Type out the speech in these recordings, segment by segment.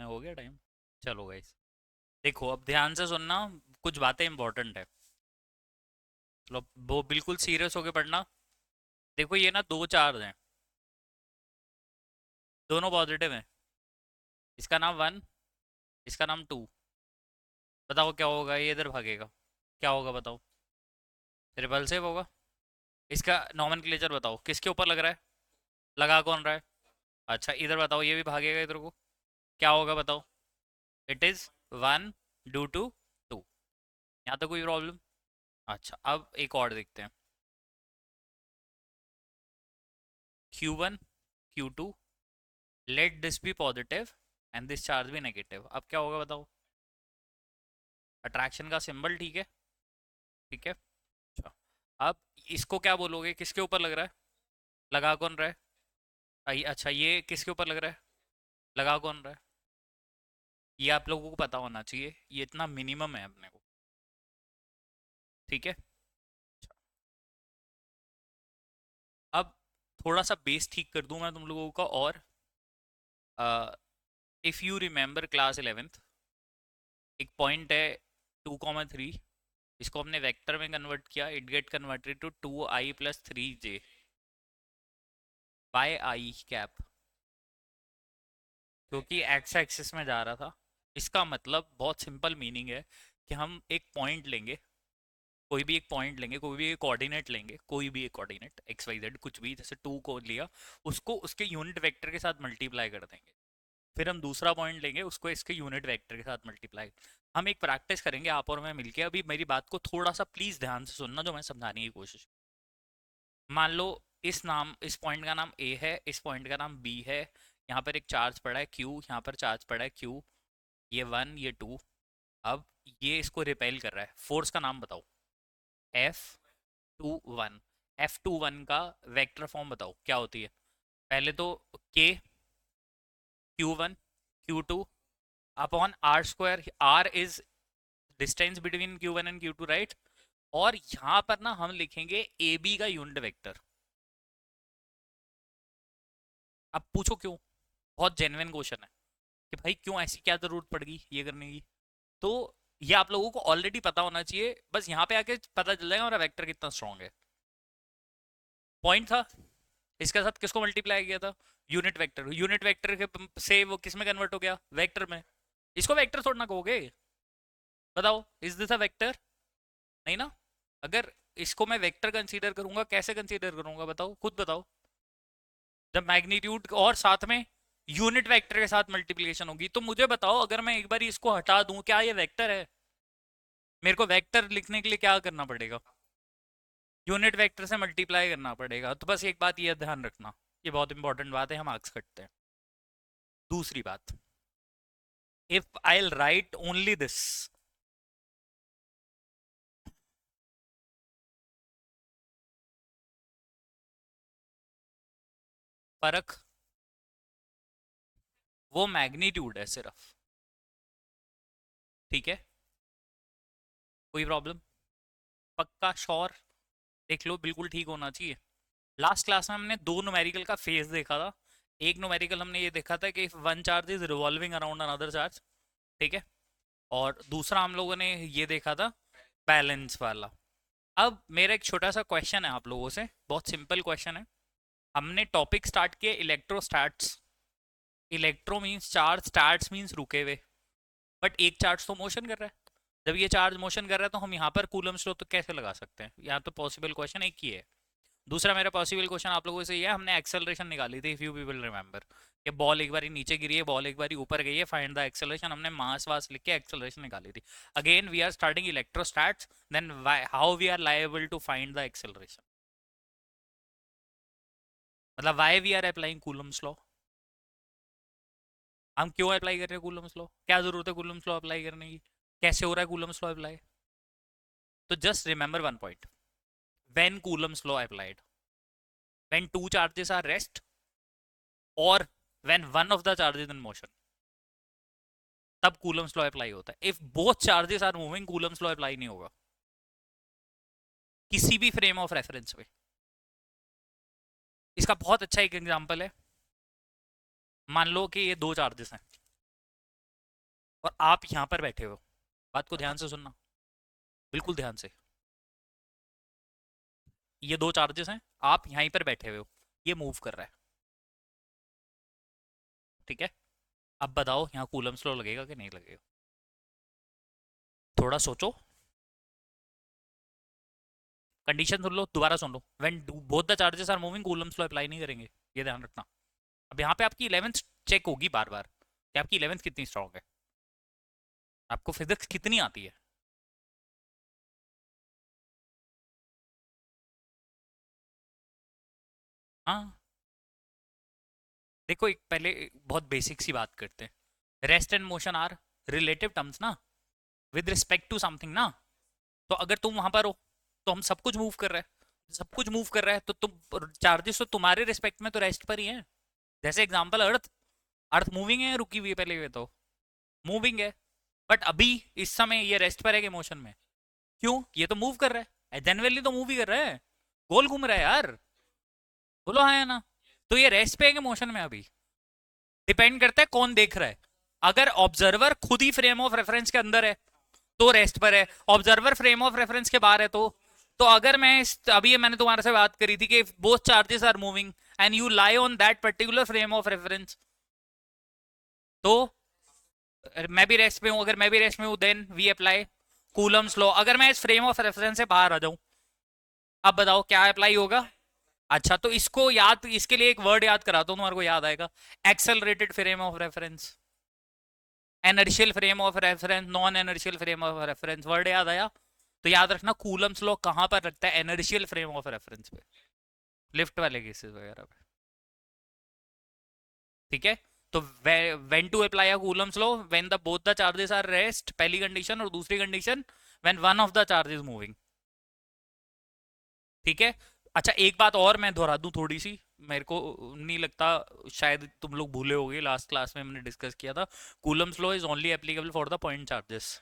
कितने हो गया टाइम? चलो गाइस, देखो अब ध्यान से सुनना, कुछ बातें इंपॉर्टेंट है। चलो, वो बिल्कुल सीरियस होके पढ़ना। देखो ये ना दो चार्ज हैं, दोनों पॉजिटिव हैं। इसका नाम वन, इसका नाम टू। बताओ क्या होगा, ये इधर भागेगा, क्या होगा बताओ? रिपल्सिव होगा। इसका नॉमेनक्लेचर बताओ, किसके ऊपर लग रहा है? लगा कौन रहा है? अच्छा इधर बताओ, ये भी भागेगा इधर को, क्या होगा बताओ? It is one due to two. यहाँ तो कोई प्रॉब्लम? अच्छा अब एक और देखते हैं। Q1 Q2, let this be positive and this charge भी नेगेटिव। अब क्या होगा बताओ? अट्रैक्शन का सिंबल, ठीक है। ठीक है। अच्छा, अब इसको क्या बोलोगे, किसके ऊपर लग रहा है? लगा कौन रहा है? अच्छा ये किसके ऊपर लग रहा है? लगा कौन रहा है? ये आप लोगों को पता होना चाहिए, ये इतना मिनिमम है अपने को। ठीक है। अच्छा, अब थोड़ा सा बेस ठीक कर दूं मैं तुम लोगों का। और if you remember class 11th, एक पॉइंट है 2,3, इसको हमने वेक्टर में कन्वर्ट किया, it get converted to 2i+3j by i cap, क्योंकि एक्स एक्सिस में जा रहा था। इसका मतलब बहुत सिंपल मीनिंग है कि हम एक पॉइंट लेंगे, कोई भी एक पॉइंट लेंगे, कोई भी एक कोऑर्डिनेट लेंगे, कोई भी एक कोऑर्डिनेट एक्स वाई जेड कुछ भी, जैसे 2 को लिया, उसको उसके यूनिट वेक्टर के साथ मल्टीप्लाई कर देंगे। फिर हम दूसरा पॉइंट लेंगे, उसको इसके यूनिट वेक्टर के साथ मल्टीप्लाई। हम एक प्रैक्टिस करेंगे आप और मैं मिलके। अभी मेरी बात को थोड़ा सा प्लीज ध्यान से सुनना, जो मैं समझाने की कोशिश। मान लो इस पॉइंट का नाम ए है, इस पॉइंट का नाम बी है। यहाँ पर एक चार्ज पड़ा है क्यू, यहाँ पर चार्ज पड़ा है क्यू, ये वन ये टू। अब ये इसको रिपेल कर रहा है, फोर्स का नाम बताओ? F21। F21 का वेक्टर फॉर्म बताओ क्या होती है? पहले तो K, Q1 Q2 upon R²। R is distance between Q1 and Q2, right? और यहाँ पर ना हम लिखेंगे AB का यूनिट वेक्टर। अब पूछो क्यों? बहुत जेन्युइन क्वेश्चन है कि भाई क्यों, ऐसी क्या जरूरत पड़ गई ये करने की? तो ये आप लोगों को ऑलरेडी पता होना चाहिए, बस यहाँ पे आके पता चल जाएगा मेरा वेक्टर कितना स्ट्रांग है। पॉइंट था, इसके साथ किसको मल्टीप्लाई किया था? Unit vector. यूनिट वेक्टर के से वो किस में कन्वर्ट हो गया? वेक्टर में। इसको वेक्टर थोड़ा ना कहोगे, बताओ इज दिस अ वेक्टर? नहीं ना। अगर इसको मैं वेक्टर कंसीडर करूंगा, कैसे कंसीडर करूंगा बताओ, खुद बताओ? जब मैग्नीट्यूड और साथ में यूनिट वेक्टर के साथ मल्टीप्लिकेशन होगी। तो मुझे बताओ, अगर मैं एक बार इसको हटा दूं, क्या ये वेक्टर है? मेरे को वेक्टर लिखने के लिए क्या करना पड़ेगा? यूनिट वेक्टर से मल्टीप्लाई करना पड़ेगा। तो बस एक बात ये ध्यान रखना, ये बहुत इंपॉर्टेंट बात है, हम मार्क्स कटते हैं। दूसरी बात, if I'll write only this, फर्क वो मैग्नीट्यूड है सिर्फ, ठीक है? कोई प्रॉब्लम? पक्का श्योर? देख लो, बिल्कुल ठीक होना चाहिए। लास्ट क्लास में हमने दो न्यूमेरिकल का फेज देखा था। एक न्यूमेरिकल हमने ये देखा था कि one charge is revolving around another charge, ठीक है? और दूसरा हम लोगों ने ये देखा था बैलेंस वाला। अब मेरा एक छोटा सा क्वेश्चन है आप लोगों से, बहुत सिंपल क्वेश्चन है। हमने टॉपिक स्टार्ट किया electrostatics. Electro means charge, statics means रुके हुए। बट एक चार्ज तो मोशन कर रहा है। जब ये चार्ज मोशन कर रहा है तो हम यहाँ पर कूलम्स लॉ तो कैसे लगा सकते हैं? यहाँ तो पॉसिबल क्वेश्चन एक ही है। दूसरा मेरा पॉसिबल क्वेश्चन आप लोगों से ये है, हमने एक्सेलरेशन निकाली थी, इफ यू पीपल रिमेंबर, कि बॉल एक बारी नीचे गिरी है, बॉल एक बारी ऊपर गई है, फाइंड द एक्सेलरेशन। हमने मास वास लिख के एक्सेलरेशन निकाली थी। Again we are starting electrostatics, then how we are liable to find the acceleration? मतलब why we are applying Coulomb's law? हम क्यों अप्लाई कर रहे हैं कूलम्स लॉ? क्या जरूरत है कूलम्स लॉ अप्लाई करने की? कैसे हो रहा है कूलम्स लॉ अप्लाई? तो just remember one point, when Coulomb's law applied, when two charges are rest or when one of the charges in motion, तब Coulomb's law apply होता है। if both charges are moving, Coulomb's law apply नहीं होगा किसी भी frame of reference में। इसका बहुत अच्छा एक एग्जांपल है। मान लो कि ये दो चार्जेस हैं, और आप यहाँ पर बैठे हो। बात को ध्यान से सुनना, बिल्कुल ध्यान से। ये दो चार्जेस हैं, आप यहीं पर बैठे हुए हो, ये मूव कर रहा है, ठीक है। अब बताओ यहाँ कूलम स्लो लगेगा कि नहीं लगेगा? थोड़ा सोचो, कंडीशन सुन लो, दोबारा सुन लो। When both the charges are moving Coulomb's law apply नहीं करेंगे, ये ध्यान रखना। अब यहाँ पे आपकी 11th चेक होगी बार बार कि आपकी 11th कितनी स्ट्रांग है, आपको फिजिक्स कितनी आती है। हाँ, देखो एक पहले बहुत बेसिक सी बात करते हैं। Rest and motion are relative terms ना, विद रिस्पेक्ट टू समथिंग ना। तो अगर तुम वहां पर हो तो हम सब कुछ मूव कर रहे हैं, सब कुछ मूव कर रहा है, तो तुम चार्जेस तो तुम्हारे रिस्पेक्ट में तो रेस्ट पर ही है। जैसे एग्जांपल अर्थ, अर्थ मूविंग है रुकी हुई है, पहले ये तो मूविंग है, बट अभी इस समय ये रेस्ट पर है कि मोशन में? क्यों? ये तो मूव कर रहा है, जनरली तो मूव ही कर रहा है, गोल घूम रहा है यार। बोलो हाँ या ना? तो ये रेस्ट पे है कि मोशन में? अभी डिपेंड करता है कौन देख रहा है। अगर ऑब्जर्वर खुद ही फ्रेम ऑफ रेफरेंस के अंदर है तो रेस्ट पर है, ऑब्जर्वर फ्रेम ऑफ रेफरेंस के बाहर है तो अगर मैं अभी ये मैंने तुम्हारे से बात करी थी कि both charges are moving and you lie on that particular frame of reference, तो मैं भी रेस्ट में हूं, अगर मैं भी रेस्ट में हूं then we apply Coulomb's law. अगर मैं इस फ्रेम ऑफ रेफरेंस से बाहर आ जाऊं, अब बताओ क्या अप्लाई होगा? अच्छा, तो इसको याद, इसके लिए एक वर्ड याद कराता हूं, तुम्हारे को याद आएगा। Accelerated frame of reference, inertial frame of reference, non inertial frame of reference, word याद आया? तो याद रखना कूलम्स लॉ कहां पर लगता है? एनर्शियल फ्रेम ऑफ रेफरेंस पे, लिफ्ट वाले केसेस वगैरह पे, ठीक है। तो when to apply a Coulomb's law? When the both the charges are rest, पहली कंडीशन, और दूसरी condition when one of the charge is moving, ठीक है। अच्छा एक बात और मैं दोहरा दूं थोड़ी सी, मेरे को नहीं लगता, शायद तुम लोग भूले होगे, लास्ट क्लास में हमने डिस्कस किया था, Coulomb's law is only applicable for the point charges,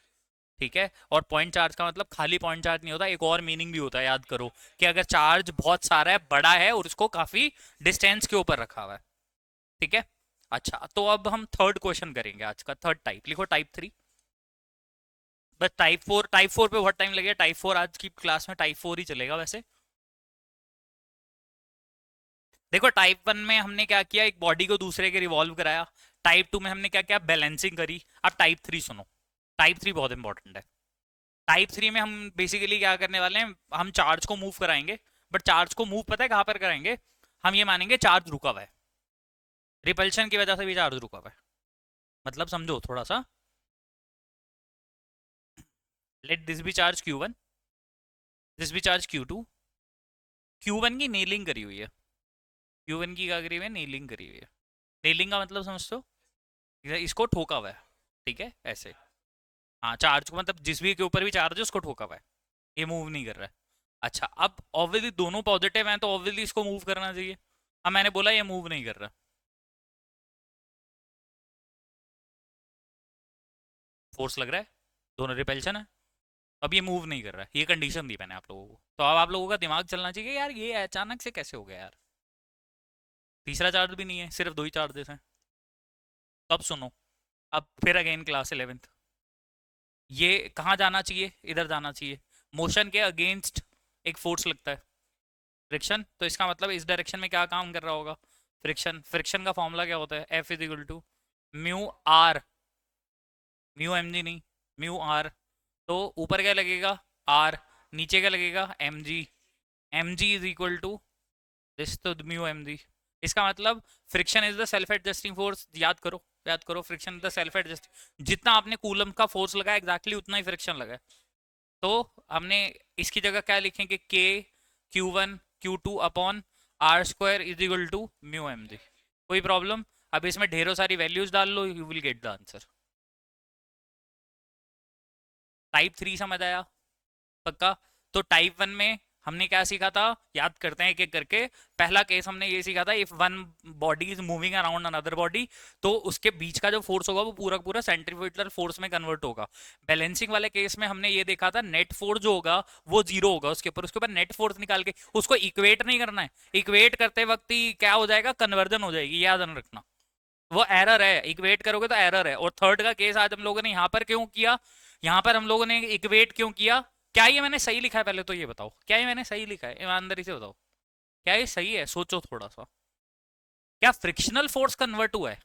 ठीक है। और पॉइंट चार्ज का मतलब खाली पॉइंट चार्ज नहीं होता, एक और मीनिंग भी होता है, याद करो, कि अगर चार्ज बहुत सारा है, बड़ा है, और उसको काफी डिस्टेंस के ऊपर रखा हुआ है, ठीक है। अच्छा तो अब हम थर्ड क्वेश्चन करेंगे आज का, थर्ड टाइप, लिखो टाइप 3। बस टाइप फोर पे बहुत टाइम लगेगा, टाइप 4 आज की क्लास में टाइप 4 ही चलेगा वैसे। देखो टाइप 1 में हमने क्या किया, एक बॉडी को दूसरे के रिवॉल्व कराया। टाइप 2 में हमने क्या किया, बैलेंसिंग करी। अब टाइप 3 सुनो, टाइप 3 बहुत इंपॉर्टेंट है। टाइप 3 में हम बेसिकली क्या करने वाले हैं, हम चार्ज को मूव कराएंगे, बट चार्ज को मूव पता है कहां पर कराएंगे? हम ये मानेंगे चार्ज रुका हुआ है, रिपल्शन की वजह से भी चार्ज रुका हुआ है। मतलब समझो थोड़ा सा, late this B charge Q1, this B charge Q2। Q1 की नेलिंग करी हुई है, Q1 की क्या करी हुई है, नेलिंग करी हुई है। नेलिंग का मतलब समझते हो? इसको ठोका हुआ है, ठीक है ऐसे। हाँ, चार्ज को मतलब जिस भी के ऊपर भी चार्ज है उसको ठोका हुआ है, ये मूव नहीं कर रहा है। अच्छा अब ऑब्वियसली दोनों पॉजिटिव हैं, तो ऑब्वियसली इसको मूव करना चाहिए। अब मैंने बोला ये मूव नहीं कर रहा, फोर्स लग रहा है, दोनों रिपल्शन है, अब ये मूव नहीं कर रहा है, ये कंडीशन दी मैंने आप लोगों को। तो अब आप लोगों का दिमाग चलना चाहिए कि यार ये अचानक से कैसे हो गया यार, तीसरा चार्ज भी नहीं है, सिर्फ दो ही चार्जेस हैं। तो अब सुनो, अब फिर अगेन क्लास 11th, ये कहाँ जाना चाहिए? इधर जाना चाहिए। मोशन के अगेंस्ट एक फोर्स लगता है, फ्रिक्शन, तो इसका मतलब इस डायरेक्शन में क्या काम कर रहा होगा? फ्रिक्शन। फ्रिक्शन का फॉर्मूला क्या होता है? F is equal to mu R, mu M G नहीं, म्यू आर। तो ऊपर क्या लगेगा? आर। नीचे क्या लगेगा? M G. M G is equal to this, तो म्यू एम जी। इसका मतलब friction is the self adjusting force, याद करो, याद करो, friction is the self adjusting, जितना आपने कूलम का फोर्स लगाया एग्जैक्टली उतना ही फ्रिक्शन लगा है। तो हमने इसकी जगह क्या लिखेंगे? K Q1 Q2 upon are square is equal to mu M g. कोई प्रॉब्लम? अब इसमें ढेरों सारी वैल्यूज डाल लो, you will get the answer. Type 3 समझ आया? पक्का? तो टाइप 1 में हमने क्या सीखा था, याद करते हैं एक एक करके। पहला केस हमने ये सीखा था, if one body is moving around another body, तो उसके बीच का जो फोर्स होगा वो पूरा पूरा सेंट्रीफ्यूगल फोर्स में कन्वर्ट होगा। बैलेंसिंग वाले केस में हमने ये देखा था, नेट फोर्स जो होगा वो जीरो होगा उसके ऊपर नेट फोर्स निकाल के उसको इक्वेट नहीं करना है, इक्वेट करते वक्त ही क्या हो जाएगा, कन्वर्जन हो जाएगी, याद रखना। वो एरर है, इक्वेट करोगे तो एरर है। और थर्ड का केस आज हम लोगों ने यहाँ पर क्यों किया, यहाँ पर हम लोगों ने इक्वेट क्यों किया? क्या ये मैंने सही लिखा है पहले तो ये बताओ, क्या ये मैंने सही लिखा है, ईमानदारी से बताओ, क्या ये सही है? सोचो थोड़ा सा, क्या फ्रिक्शनल फोर्स कन्वर्ट हुआ है?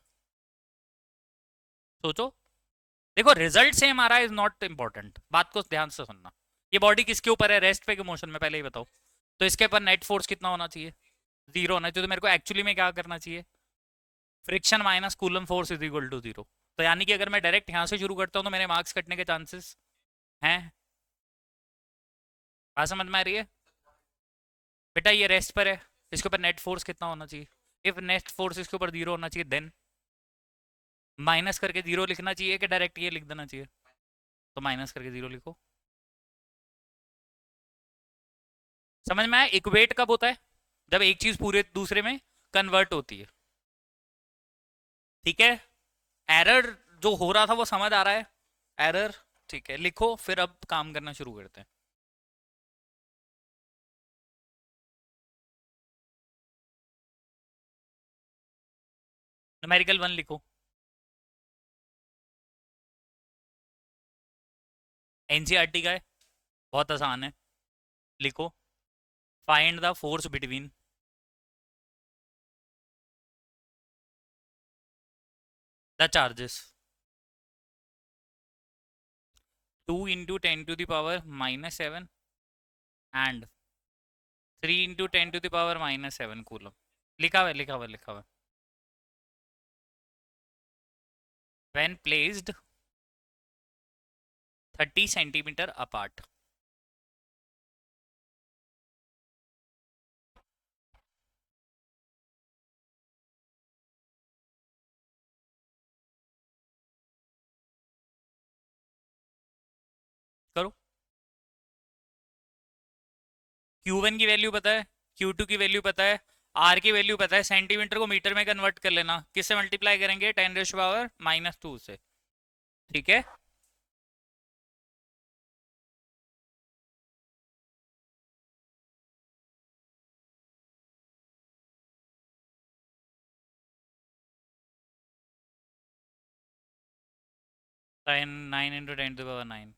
सोचो। देखो रिजल्ट सेम आ रहा है इज नॉट इंपॉर्टेंट, बात को ध्यान से सुनना। ये बॉडी किसके ऊपर है? रेस्ट पे के मोशन में, पहले ही बताओ। तो इसके ऊपर नेट फोर्स कितना होना चाहिए? जीरो होना चाहिए। तो मेरे को एक्चुअली में क्या करना चाहिए? Friction minus Coulomb force is equal to zero. तो यानी कि अगर मैं डायरेक्ट यहाँ से शुरू करता हूँ तो मेरे मार्क्स कटने के चांसेस हैं। बात समझ में आ रही है? बेटा ये रेस्ट पर है, इसके ऊपर नेट फोर्स कितना होना चाहिए? इफ नेट फोर्स इसके ऊपर जीरो होना चाहिए, देन माइनस करके जीरो लिखना चाहिए कि डायरेक्ट ये लिख देना चाहिए? तो माइनस करके जीरो लिखो। समझ में आया? इक्वेट कब होता है? जब एक चीज पूरे दूसरे में कन्वर्ट होती है। ठीक है? एरर जो हो रहा था वो समझ आ रहा है? एरर, ठीक है, लिखो फिर अब काम करना शुरू करते हैं। न्यूमेरिकल वन लिखो। एनसीईआरटी का है, बहुत आसान है। लिखो, find the force between the charges 2 into 10⁻⁻7 and 3 into 10⁻⁻7 coulomb. लिखा हुआ है, लिखा हुआ है, लिखा हुआ है। When placed 30 centimetre apart. करो। Q1 की वैल्यू पता है, Q2 की वैल्यू पता है, R की वैल्यू पता है, सेंटीमीटर को मीटर में कन्वर्ट कर लेना। किससे मल्टीप्लाई करेंगे? 10⁻⁻2 से। ठीक है? Sign 9 into 10⁻9।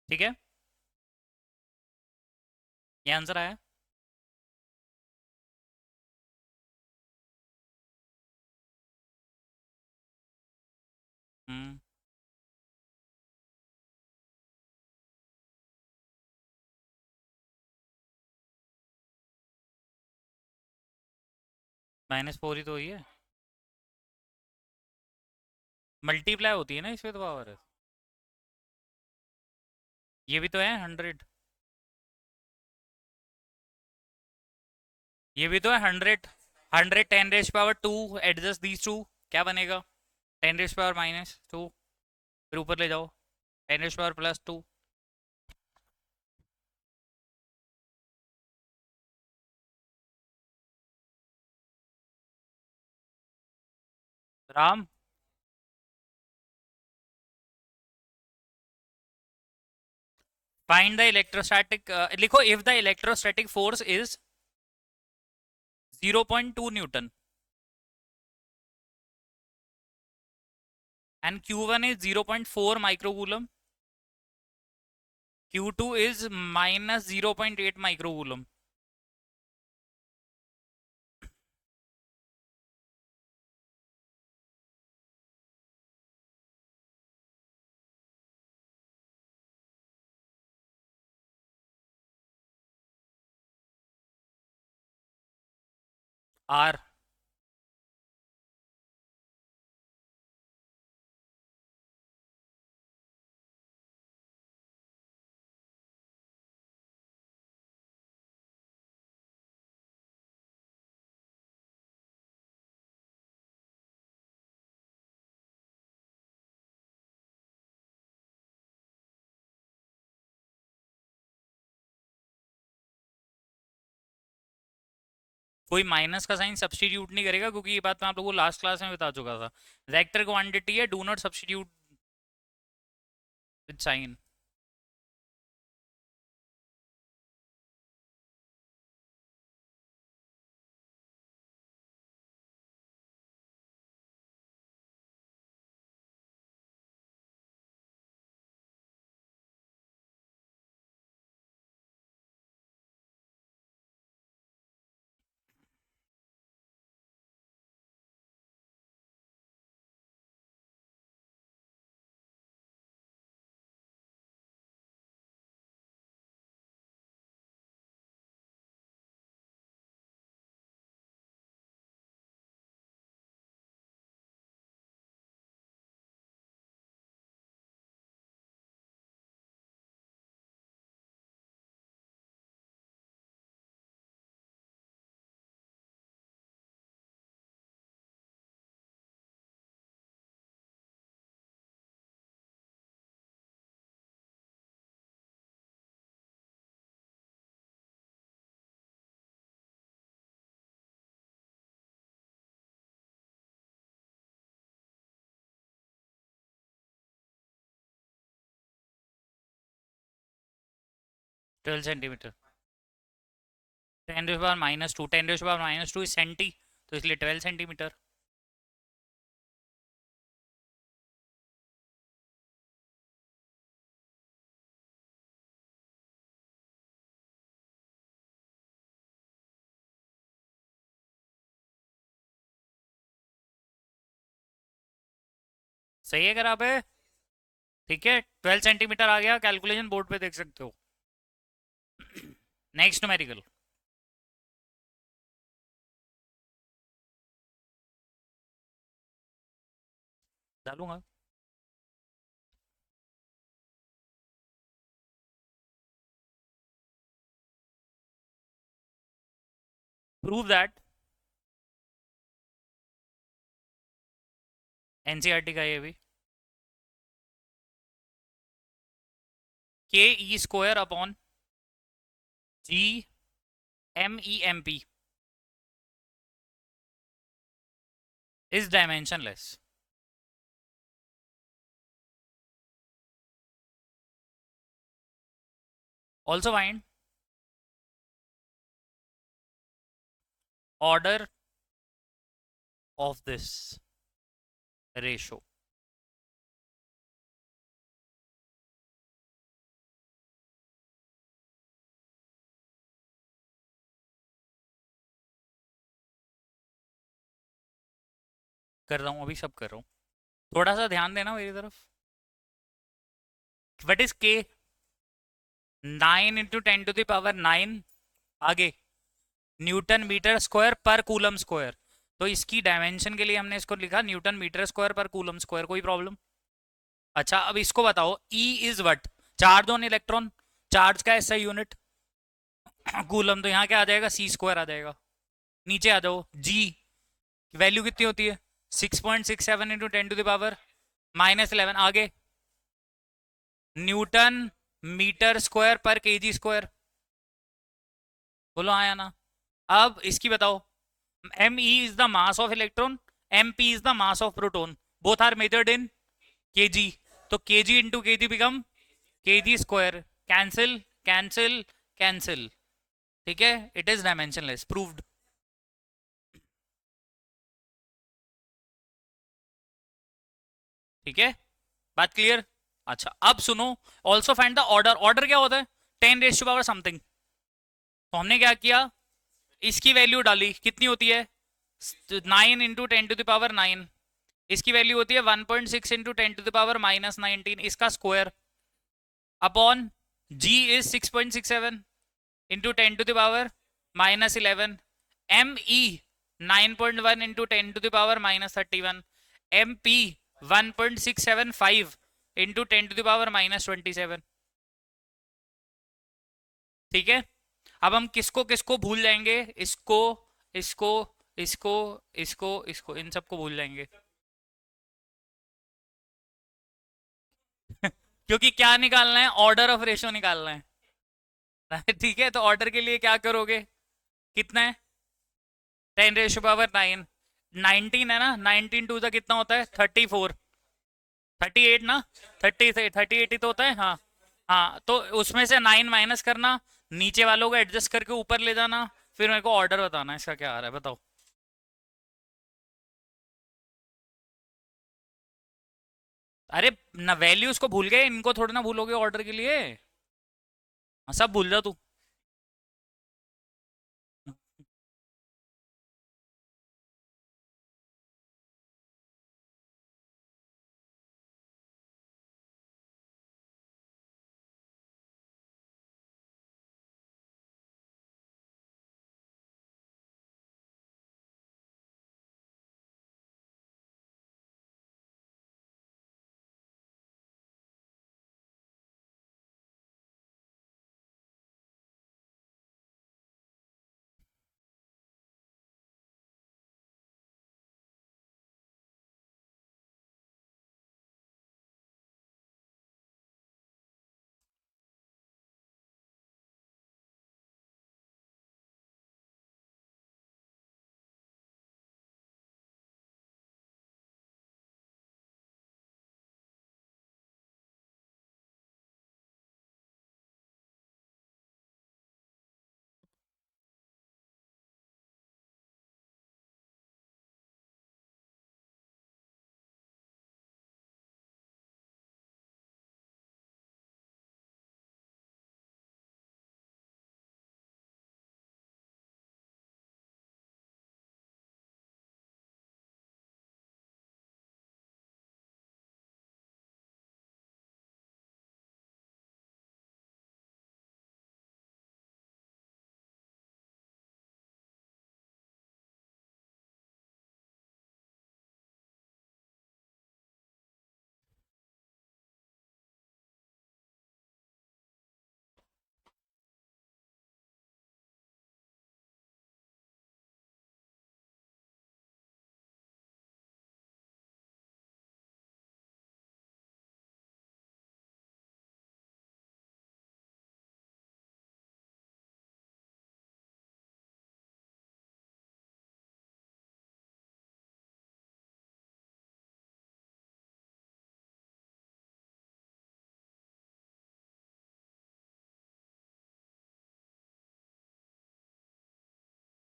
ठीक है, ये आंसर आया। हम्म। -4 ही तो हुई है, मल्टीप्लाई होती है ना इसमें तो पावर। ये भी तो है 100, ये भी तो है 100। 10⁻², एडजस्ट दीज टू, क्या बनेगा? 10⁻⁻2, फिर ऊपर ले जाओ 10⁻+2। राम, फाइंड द इलेक्ट्रोस्टैटिक, लिखो, if the electrostatic force is 0.2 newton and Q1 is 0.4 microcoulomb, Q2 is -0.8 microcoulomb, आर कोई माइनस का साइन सब्स्टिट्यूट नहीं करेगा, क्योंकि ये बात मैं आप लोगों को लास्ट क्लास में बता चुका था। वेक्टर क्वांटिटी है, do not substitute with sign. Twelve centimetre, 10⁻², 10⁻² is centi, तो इसलिए 12 सेंटीमीटर। सही है, करा पे ठीक है, 12 सेंटीमीटर आ गया, कैलकुलेशन बोर्ड पे देख सकते हो। नेक्स्ट न्यूमेरिकल, डालूंगा। प्रूव दैट, एनसीईआरटी का ये भी, k e square upon G m e m p is dimensionless. Also find order of this ratio. कर रहा हूँ, अभी सब कर रहा हूँ, थोड़ा सा ध्यान देना मेरी तरफ। व्हाट इज के? 9 × 10⁻⁹ आगे न्यूटन मीटर स्क्वायर पर कूलम स्क्वायर, तो इसकी डायमेंशन के लिए हमने इसको लिखा न्यूटन मीटर स्क्वायर पर कूलम स्क्वायर। कोई प्रॉब्लम? अच्छा, अब इसको बताओ, E is what? Charge on electron, charge का ऐसा यूनिट कूलम, तो यहाँ क्या आ जाएगा? सी स्क्वायर आ जाएगा। नीचे आ जाओ, जी वैल्यू कितनी होती है? 6.67 × 10⁻⁻11। आगे न्यूटन मीटर स्क्वायर पर केजी स्क्वायर, बोलो हाँ या ना। अब इसकी बताओ, m e is the mass of electron, m p is the mass of proton, both are measured in kg, तो kg into kg become kg square. Cancel cancel cancel, ठीक है, इट इज डायमेंशनलेस, प्रूव्ड। ठीक है, बात clear? अच्छा, अब सुनो, also find the order. Order क्या होता है? 10⁻⁻ समथिंग। तो हमने क्या किया, इसकी वैल्यू डाली, कितनी होती है? 9 × 10⁻⁹। इसकी वैल्यू होती है 1.6 × 10⁻⁻19, इसका square upon G is 6.67 × 10⁻⁻11। M E 9.1 into 10⁻⁻31. MP 1.675 into 10⁻⁻27. ठीक है, अब हम किसको किसको भूल जाएंगे? इसको, इसको, इसको, इसको, इसको, इन सबको भूल जाएंगे. क्योंकि क्या निकालना है? ऑर्डर ऑफ रेशो निकालना है. ठीक है, तो ऑर्डर के लिए क्या करोगे? कितना है? 10⁻⁹ 19 है ना, 19 टू सा कितना होता है? 34, 38 ना, 30 से 38 ही तो होता है. हाँ, हाँ, तो उसमें से 9 माइनस करना, नीचे वालों को एडजस्ट करके ऊपर ले जाना, फिर मेरे को ऑर्डर बताना इसका क्या आ रहा है, बताओ. अरे ना, वैल्यूज को भूल गए, इनको थोड़ी ना भूलोगे ऑर्डर के लिए. हाँ, सब भूल जा तू.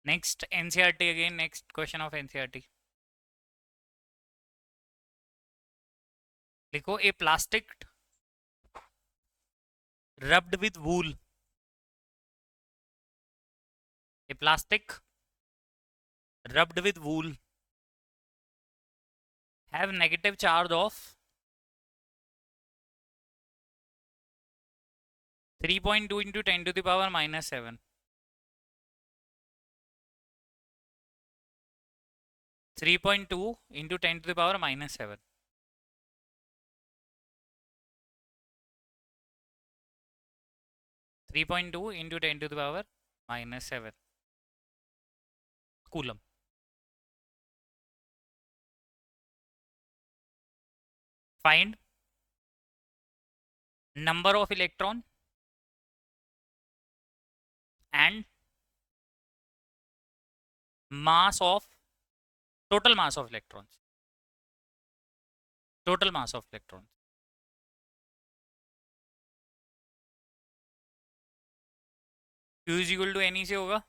Next NCERT again, next question of NCERT. देखो, ए plastic rubbed with wool, a plastic rubbed with wool have negative charge of 3.2 into 10⁻⁻7. 3.2 into 10⁻⁻7. 3.2 into 10⁻⁻7 coulomb. Find number of electron and mass of, total mass of electrons, total mass of electrons. Q is equal to N से होगा.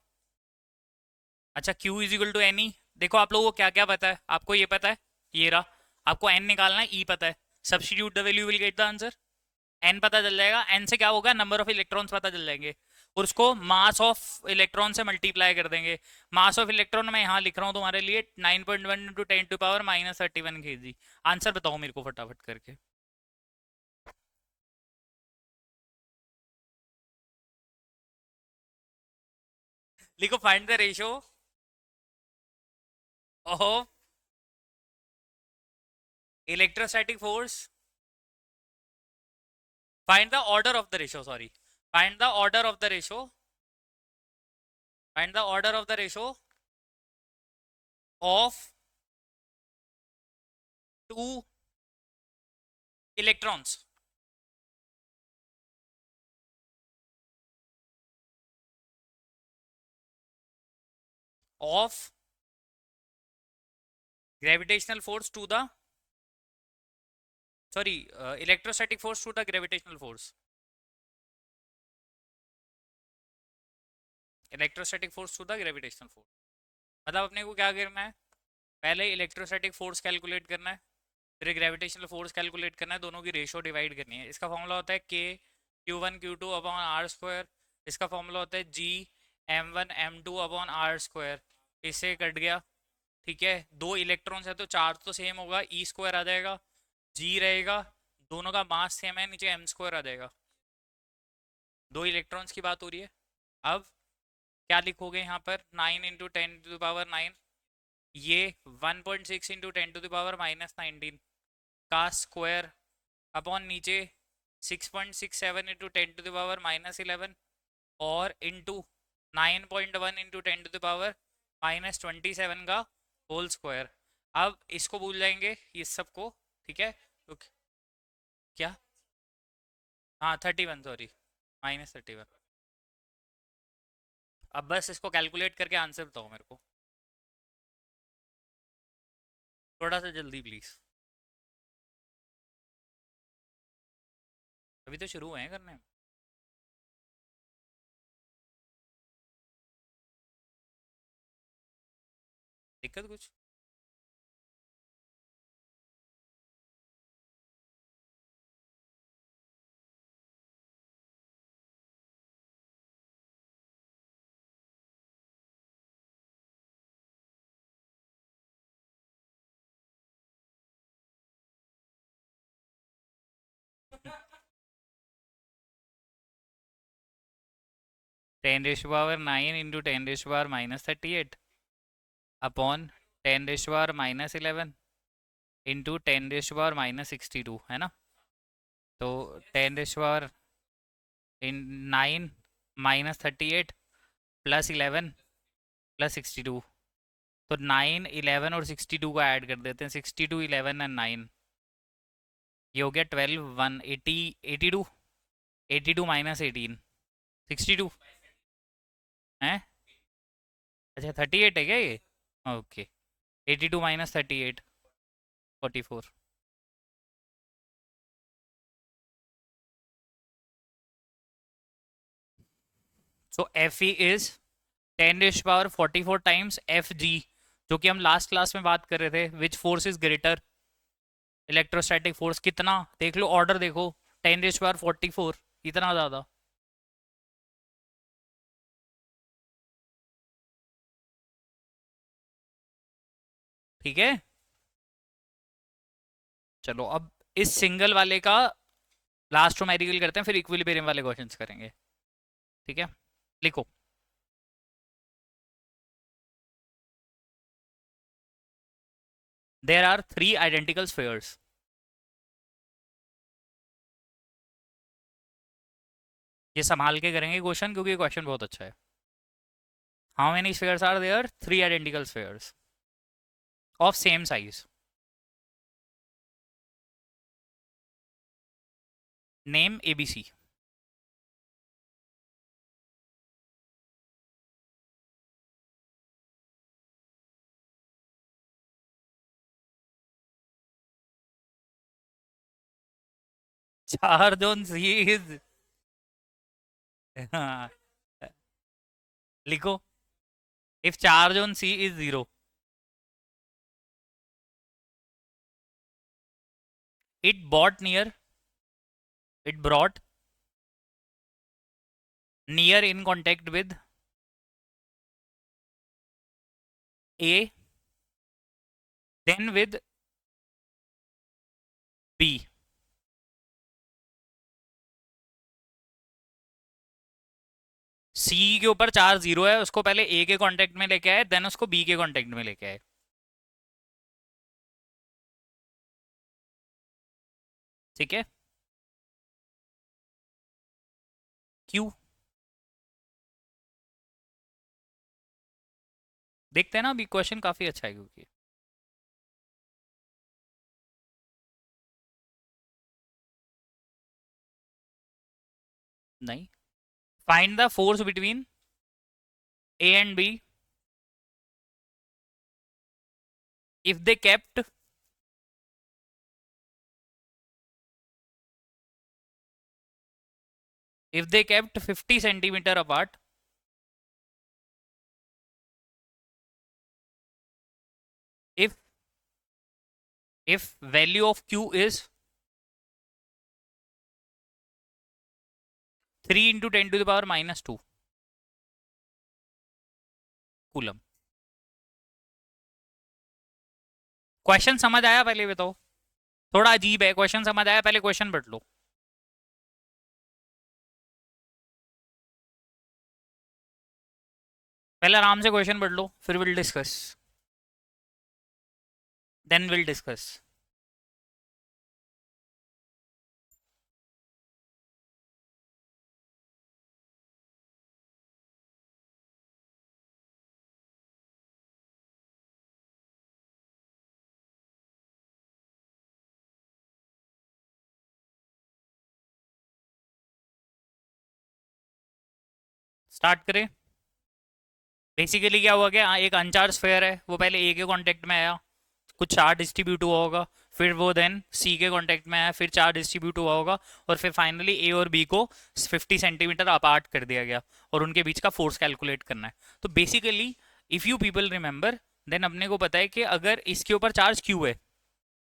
अच्छा, Q is equal to N. देखो, आप लोगों को क्या क्या पता है? आपको ये पता है, ये रहा. आपको n निकालना है, E पता है. Substitute the value, will get the answer. n पता चल जाएगा, n से क्या होगा? नंबर ऑफ इलेक्ट्रॉन्स पता चल जाएंगे, और उसको मास ऑफ इलेक्ट्रॉन से मल्टीप्लाई कर देंगे. मास ऑफ इलेक्ट्रॉन मैं यहाँ लिख रहा हूँ तुम्हारे लिए, 9.1 इंटू 10⁻⁻31 kg. आंसर बताओ मेरे को फटाफट करके. लिखो, find the ratio of electrostatic force, find the order of the ratio, sorry, find the order of the ratio, find the order of the ratio of two electrons. Of gravitational force to the, sorry, electrostatic force to the gravitational force. Electrostatic force to the gravitational force, मतलब अपने को क्या करना है, पहले electrostatic force calculate करना है, फिर ग्रेविटेशनल फोर्स कैलकुलेट करना है, दोनों की रेशियो डिवाइड करनी है। इसका फॉर्मूला होता है K Q one Q two upon are square, इसका फॉर्मूला होता है G M one M two upon are square, इससे कट गया। ठीक है, दो इलेक्ट्रॉन्स है तो चार्ज तो सेम होगा, ई स्क्वायर आ जाएगा, जी रहेगा, दोनों का मास सेम है, नीचे एम स्क्वायर आ जाएगा। दो इलेक्ट्रॉन्स की बात हो रही है। अब क्या लिखोगे यहाँ पर, 9 × 10⁻⁹, ये 1.6 × 10⁻⁻19 का स्क्वायर अपॉन नीचे 6.67 × 10⁻⁻11 और इंटू 9.1 × 10⁻⁻27 का होल स्क्वायर। अब इसको भूल जाएंगे इस सबको, ठीक है, तो क्या, हाँ 31, सॉरी -31। अब बस इसको कैलकुलेट करके आंसर बताओ मेरे को, थोड़ा सा जल्दी प्लीज, अभी तो शुरू हुए हैं करने। दिक्कत कुछ, टेन रेश पावर 9 × 10⁻⁻38 अपॉन 10⁻⁻11 इंटू 10⁻⁻62 है ना, तो 10 इन 9 - 38 प्लस 11 प्लस 62, तो 9 11 और 62 को ऐड कर देते हैं, 62 11 एंड 9, ये हो गया 12 1 80 82, 82 -18 62 है। अच्छा 38 है क्या ये, okay, 82 - 38 44। So F E is 10⁻44 times F G, जो कि हम लास्ट क्लास में बात कर रहे थे, which force is greater, electrostatic force कितना, देख लो ऑर्डर देखो, 10⁻44, इतना ज़्यादा। ठीक है, चलो अब इस सिंगल वाले का लास्ट रोमेरिकल करते हैं, फिर इक्विलिब्रियम वाले क्वेश्चंस करेंगे। ठीक है, लिखो, देयर आर 3 आइडेंटिकल स्फीयर्स। ये संभाल के करेंगे क्वेश्चन, क्योंकि क्वेश्चन बहुत अच्छा है। How many spheres are there, 3 identical spheres of same size, name ABC. Charge on C is, हाँ, लिखो, if charge on C is 0, it brought near, it brought near in contact with A, then with B, सी के ऊपर charge 0 है, उसको पहले ए के contact में लेके आए, देन उसको बी के कांटेक्ट में लेके आए। ठीक है, क्यू देखते हैं ना, अभी क्वेश्चन काफी अच्छा है क्योंकि नहीं, find the force between A and B if they kept if they kept 50 centimeter apart, if value of q is 3 into 10 to the power minus 2 coulomb. Question समझ आया पहले बताओ, थोड़ा अजीब है, क्वेश्चन समझ आया पहले क्वेश्चन पढ़ लो। पहले आराम से क्वेश्चन पढ़ लो, फिर will discuss, then will discuss. Start करें। बेसिकली क्या हुआ, क्या एक अनचार्ज स्फेयर है, वो पहले ए के कांटेक्ट में आया, कुछ चार्ज डिस्ट्रीब्यूट हुआ होगा, फिर वो देन सी के कांटेक्ट में आया, फिर चार्ज डिस्ट्रीब्यूट हुआ होगा, और फिर फाइनली ए और बी को 50 सेंटीमीटर अपार्ट कर दिया गया, और उनके बीच का फोर्स कैलकुलेट करना है। तो basically if you people remember, then अपने को पता है कि अगर इसके ऊपर चार्ज क्यू है,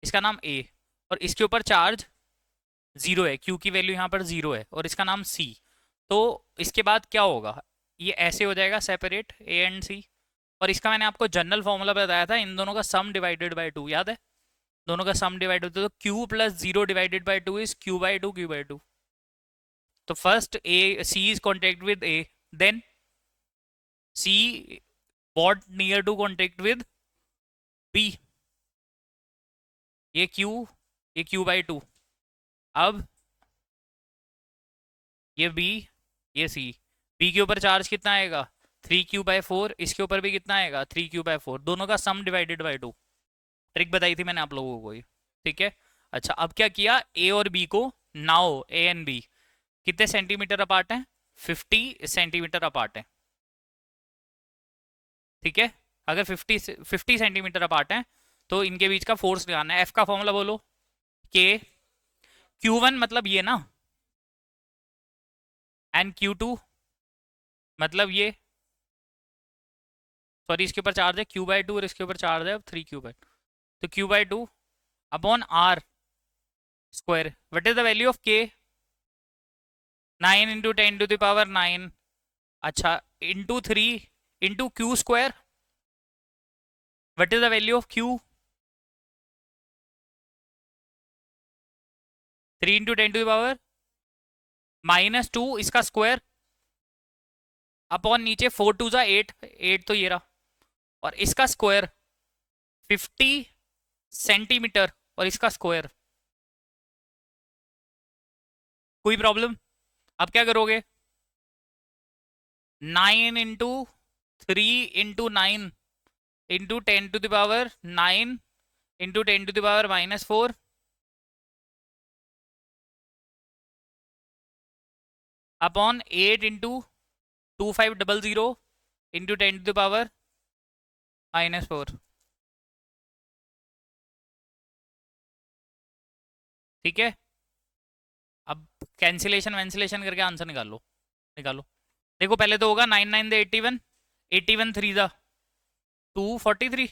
इसका नाम ए, और इसके ऊपर चार्ज जीरो है, क्यू की वैल्यू यहाँ पर जीरो है, और इसका नाम सी, तो इसके बाद क्या होगा, ये ऐसे हो जाएगा सेपरेट ए एंड सी। और इसका मैंने आपको जनरल फॉर्मूला बताया था, इन दोनों का सम डिवाइडेड बाय टू, याद है, दोनों का सम डिवाइड होता है, तो q plus zero divided by two is q by two, q by two. तो first A C is contact with A, then C but near to contact with B, ये q, ये क्यू बाय टू। अब ये B, ये सी, B के ऊपर charge कितना आएगा 3q/4, इसके ऊपर भी कितना आएगा 3q/4, दोनों का सम डिवाइडेड बाय टू। ट्रिक बताई थी मैंने आप लोगों को ही, ठीक है। अच्छा, अब क्या किया, ए और बी को, नाउ ए एंड बी कितने सेंटीमीटर अपार्ट हैं, 50 सेंटीमीटर अपार्ट है, ठीक है। अगर 50 सेंटीमीटर अपार्ट है तो इनके बीच का फोर्स निकालना है। एफ का फॉर्मूला बोलो, के, Q1 मतलब ये ना, एंड Q2 मतलब ये, सॉरी इसके ऊपर चार्ज है q/2 और इसके ऊपर चार्ज है 3q/2, तो q/2 upon are square, what is the value of k, 9 into 10⁻⁹। अच्छा, into 3 into Q square, what is the value of q, 3 into 10⁻⁻2 इसका स्क्वायर, अपॉन नीचे 4 2 8, 8 तो ये रहा, और इसका स्क्वायर 50 सेंटीमीटर और इसका स्क्वायर। कोई प्रॉब्लम? अब क्या करोगे, 9 into 3 into 9 into 10⁻9 into 10⁻⁻4 upon 8 into 2500 into 10⁻⁻4, ठीक है। अब कैंसिलेशन वैंसिलेशन करके आंसर निकालो, निकालो। देखो पहले तो होगा 9 9 दे 81, 81 3 दा 243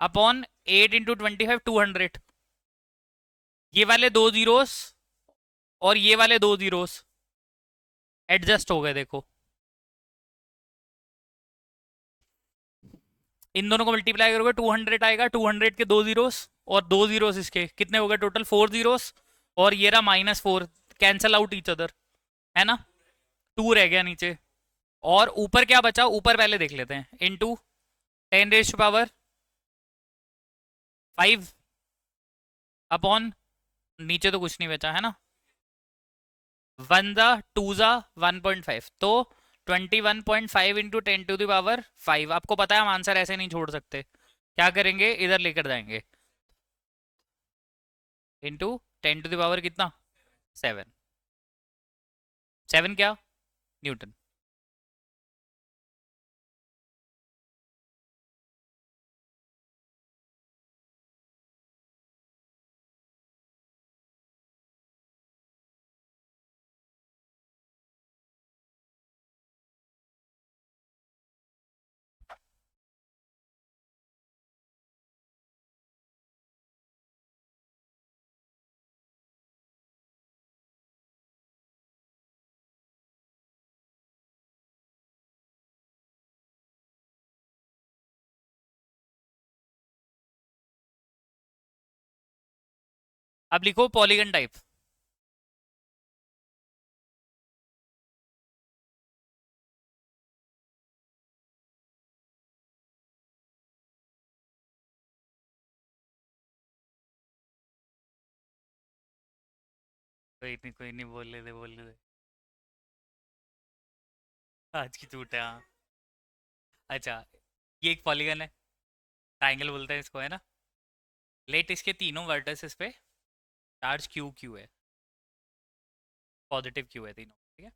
अपॉन 8 इंटू 25 200, ये वाले दो जीरोस और ये वाले दो जीरोस एडजस्ट हो गए, देखो इन दोनों को मल्टीप्लाई करोगे 200 आएगा, 200 के दो जीरोस और दो जीरोस इसके कितने हो गए टोटल 4 जीरोस, और ये रहा -4, कैंसल आउट ईच अदर, है ना, 2 रह गया नीचे, और ऊपर क्या बचा, ऊपर पहले देख लेते हैं, इनटू 10⁻5 अपॉन नीचे तो कुछ नहीं बचा है ना। वन ज़ा टू ज़ा 1.5, तो 21.5 इंटू 10⁵ आपको पता है हम आंसर ऐसे नहीं छोड़ सकते, क्या करेंगे इधर लेकर जाएंगे, इंटू 10⁻, कितना, 7। 7 क्या, न्यूटन। अब लिखो पॉलीगन टाइप। कोई नहीं, बोलने दे बोलने दे। आज की झूठ है, हाँ। अच्छा, ये एक पॉलीगन है, ट्राइंगल बोलते हैं इसको, है ना। लेट इसके तीनों वर्टिसेस पे चार्ज क्यू क्यू है, पॉजिटिव क्यू है तीनों, ठीक है।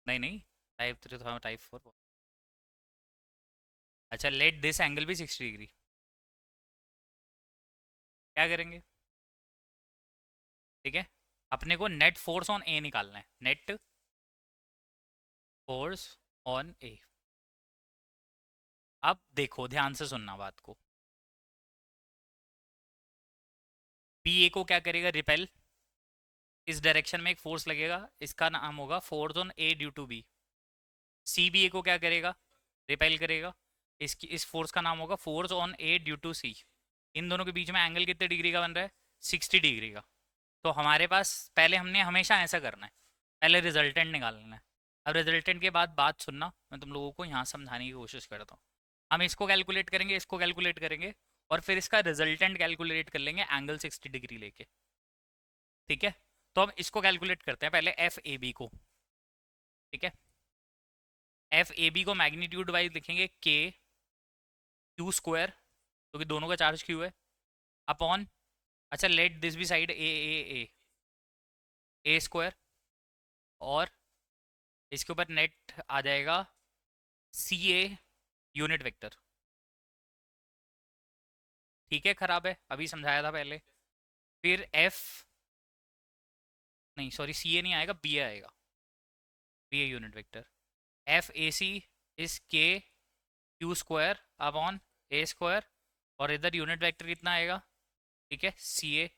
नहीं नहीं, टाइप 3 था, टाइप 4। अच्छा, लेट दिस एंगल भी 60 डिग्री। क्या करेंगे, ठीक है, अपने को नेट फोर्स ऑन ए निकालना है, नेट फोर्स ऑन ए। अब देखो ध्यान से सुनना बात को। पी ए को क्या करेगा, रिपेल, इस डायरेक्शन में एक फोर्स लगेगा, इसका नाम होगा force on A due to B. C B A को क्या करेगा, रिपेल करेगा, इसकी इस फोर्स का नाम होगा force on A due to C. इन दोनों के बीच में एंगल कितने डिग्री का बन रहा है, 60 डिग्री का। तो हमारे पास पहले हमने हमेशा ऐसा करना है, पहले रिजल्टेंट निकालना है। अब रिजल्टेंट के बाद बात सुनना, मैं तुम लोगों को यहाँ समझाने की कोशिश करता हूँ। हम इसको कैलकुलेट करेंगे, इसको कैलकुलेट करेंगे, और फिर इसका रिजल्टेंट कैलकुलेट कर लेंगे एंगल 60 डिग्री लेके, ठीक है। तो हम इसको कैलकुलेट करते हैं पहले एफ ए बी को, ठीक है। एफ ए बी को मैग्नीट्यूड वाइज लिखेंगे के क्यू स्क्वायर, क्योंकि दोनों का चार्ज क्यू है, अपॉन, अच्छा let this be side A square, और इसके ऊपर नेट आ जाएगा सी ए यूनिट वेक्टर, ठीक है। खराब है, अभी समझाया था पहले। फिर एफ, नहीं सॉरी, सी ए नहीं आएगा, बी ए आएगा, B A unit vector. F A C is K Q square upon A square, और इधर यूनिट वेक्टर कितना आएगा, ठीक है, सी ए।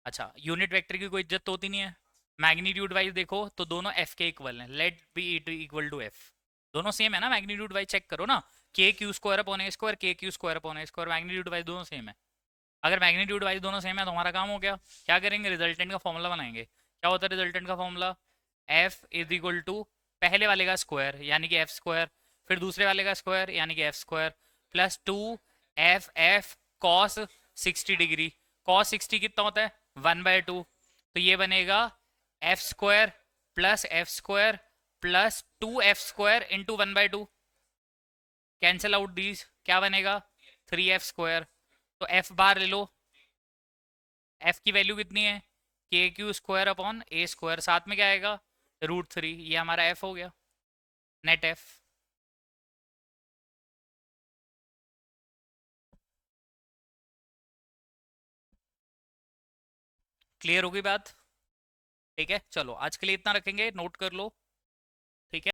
अच्छा, यूनिट वेक्टर की कोई इज्जत तो होती नहीं है, मैग्नीट्यूड वाइज देखो तो दोनों एफ के इक्वल हैं, let be it equal to F, दोनों सेम है ना, मैग्नीट्यूड वाइज चेक करो ना, K Q square upon A square, K Q square upon A square, magnitude wise दोनों सेम है। अगर मैग्नीट्यूड वाइज दोनों सेम है तो हमारा काम हो गया। क्या करेंगे, रिजल्टेंट का फॉर्मूला बनाएंगे। क्या होता है रिजल्टेंट का formula, F is equal to पहले वाले का स्क्वायर यानी कि एफ स्क्वायर, फिर दूसरे वाले का स्क्वायर यानी कि F square, plus 2 F cos 60 degree. Cos 60 कितना होता है, 1/2, तो ये बनेगा F square plus F square plus 2 F square into 1/2, cancel out these, क्या बनेगा, 3 एफ स्क्वायर। तो एफ बार ले लो, एफ की वैल्यू कितनी है, K Q square upon A square, साथ में क्या आएगा, √3, ये हमारा एफ हो गया, नेट एफ। क्लियर होगी बात, ठीक है। चलो आज के लिए इतना रखेंगे, नोट कर लो।